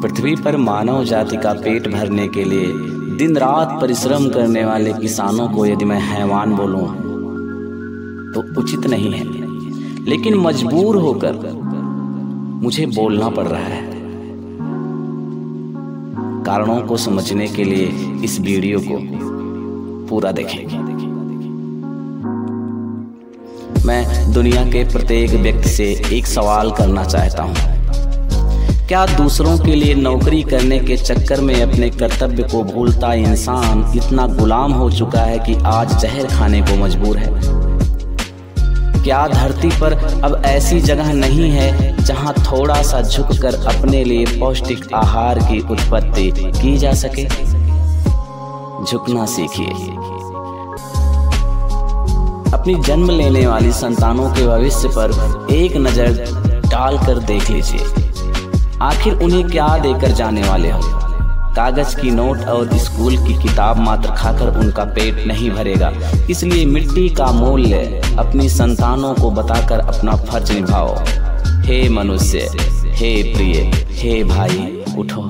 पृथ्वी पर मानव जाति का पेट भरने के लिए दिन रात परिश्रम करने वाले किसानों को यदि मैं हैवान बोलूं तो उचित नहीं है, लेकिन मजबूर होकर मुझे बोलना पड़ रहा है। कारणों को समझने के लिए इस वीडियो को पूरा देखें। मैं दुनिया के प्रत्येक व्यक्ति से एक सवाल करना चाहता हूं। क्या दूसरों के लिए नौकरी करने के चक्कर में अपने कर्तव्य को भूलता इंसान इतना गुलाम हो चुका है कि आज जहर खाने को मजबूर है? क्या धरती पर अब ऐसी जगह नहीं है जहां थोड़ा सा झुककर अपने लिए पौष्टिक आहार की उत्पत्ति की जा सके? झुकना सीखिए। अपनी जन्म लेने वाली संतानों के भविष्य पर एक नजर डालकर देख लीजिए। आखिर उन्हें क्या देकर जाने वाले हो? कागज की नोट और स्कूल की किताब मात्र खाकर उनका पेट नहीं भरेगा। इसलिए मिट्टी का मूल्य अपनी संतानों को बताकर अपना फर्ज निभाओ। हे मनुष्य, हे प्रिय, हे भाई, उठो,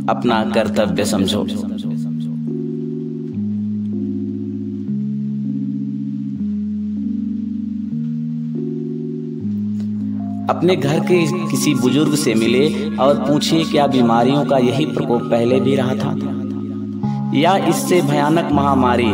अपना कर्तव्य समझो। अपने घर के किसी बुजुर्ग से मिले और पूछिए क्या बीमारियों का यही प्रकोप पहले भी रहा था, या इससे भयानक महामारी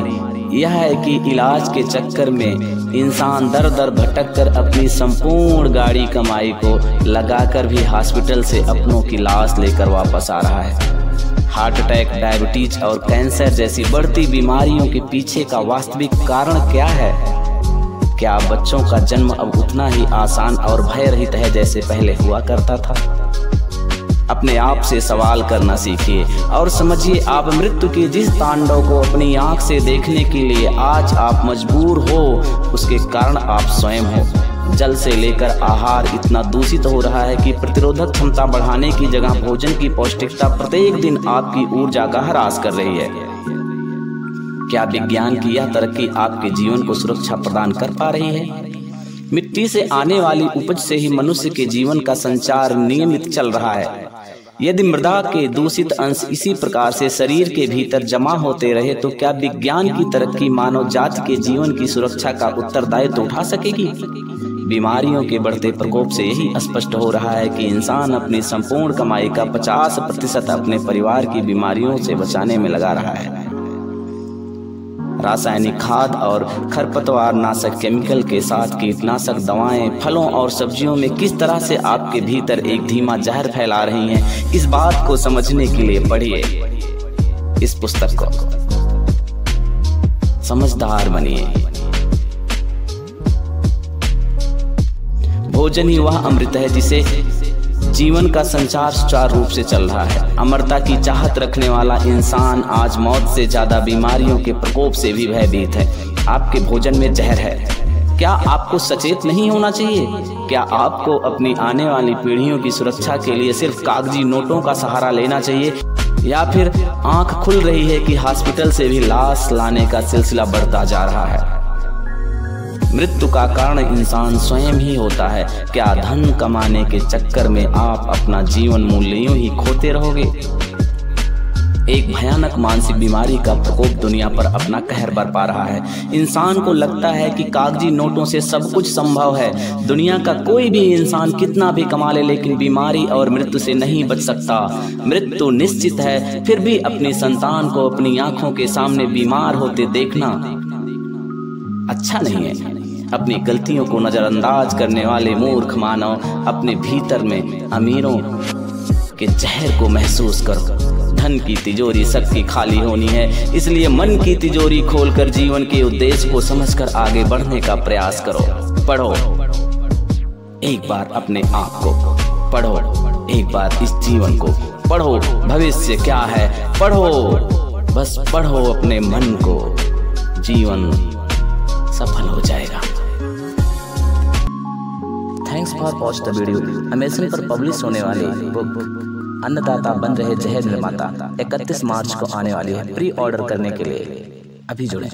यह है कि इलाज के चक्कर में इंसान दर दर भटक कर अपनी संपूर्ण गाड़ी कमाई को लगाकर भी हॉस्पिटल से अपनों की लाश लेकर वापस आ रहा है। हार्ट अटैक, डायबिटीज और कैंसर जैसी बढ़ती बीमारियों के पीछे का वास्तविक कारण क्या है? क्या बच्चों का जन्म अब उतना ही आसान और भय रहित है जैसे पहले हुआ करता था? अपने आप से सवाल करना सीखिए और समझिए, आप मृत्यु के जिस तांडव को अपनी आंख से देखने के लिए आज आप मजबूर हो, उसके कारण आप स्वयं हो। जल से लेकर आहार इतना दूषित हो रहा है कि प्रतिरोधक क्षमता बढ़ाने की जगह भोजन की पौष्टिकता प्रत्येक दिन आपकी ऊर्जा का ह्रास कर रही है। क्या विज्ञान की यह तरक्की आपके जीवन को सुरक्षा प्रदान कर पा रही है? मिट्टी से आने वाली उपज से ही मनुष्य के जीवन का संचार नियमित चल रहा है। यदि मृदा के दूषित अंश इसी प्रकार से शरीर के भीतर जमा होते रहे तो क्या विज्ञान की तरक्की मानव जाति के जीवन की सुरक्षा का उत्तरदायित्व उठा सकेगी? बीमारियों के बढ़ते प्रकोप से यही स्पष्ट हो रहा है कि इंसान अपनी संपूर्ण कमाई का 50% अपने परिवार की बीमारियों से बचाने में लगा रहा है। रासायनिक खाद और खरपतवार नाशक केमिकल के साथ कीटनाशक दवाएं फलों और सब्जियों में किस तरह से आपके भीतर एक धीमा जहर फैला रही हैं, इस बात को समझने के लिए पढ़िए इस पुस्तक को। समझदार बनिए। भोजन ही वह अमृत है जिसे जीवन का संचार सुचारू रूप से चल रहा है। अमरता की चाहत रखने वाला इंसान आज मौत से ज्यादा बीमारियों के प्रकोप से भी भयभीत है। आपके भोजन में जहर है। क्या आपको सचेत नहीं होना चाहिए? क्या आपको अपनी आने वाली पीढ़ियों की सुरक्षा के लिए सिर्फ कागजी नोटों का सहारा लेना चाहिए, या फिर आंख खुल रही है कि हॉस्पिटल से भी लाश लाने का सिलसिला बढ़ता जा रहा है? मृत्यु का कारण इंसान स्वयं ही होता है। क्या धन कमाने के चक्कर में आप अपना जीवन मूल्य यूं ही खोते रहोगे? एक भयानक मानसिक बीमारी का प्रकोप दुनिया पर अपना कहर बरपा रहा है। इंसान को लगता है कि कागजी नोटों से सब कुछ संभव है। दुनिया का कोई भी इंसान कितना भी कमा ले, लेकिन बीमारी और मृत्यु से नहीं बच सकता। मृत्यु निश्चित है, फिर भी अपनी संतान को अपनी आंखों के सामने बीमार होते देखना अच्छा नहीं है। अपनी गलतियों को नजरअंदाज करने वाले मूर्ख मानव अपने भीतर में अमीरों के जहर को महसूस करो। धन की तिजोरी सबकी खाली होनी है, इसलिए मन की तिजोरी खोलकर जीवन के उद्देश्य को समझकर आगे बढ़ने का प्रयास करो। पढ़ो एक बार अपने आप को, पढ़ो एक बार इस जीवन को, पढ़ो भविष्य क्या है, पढ़ो, बस पढ़ो अपने मन को। जीवन सफल हो जाएगा। Thanks for watch the video. Amazon पर पब्लिश होने वाली बुक अन्नदाता बन रहे जहर निर्माता 31 मार्च को आने वाली है। प्री ऑर्डर करने के लिए अभी जुड़ें।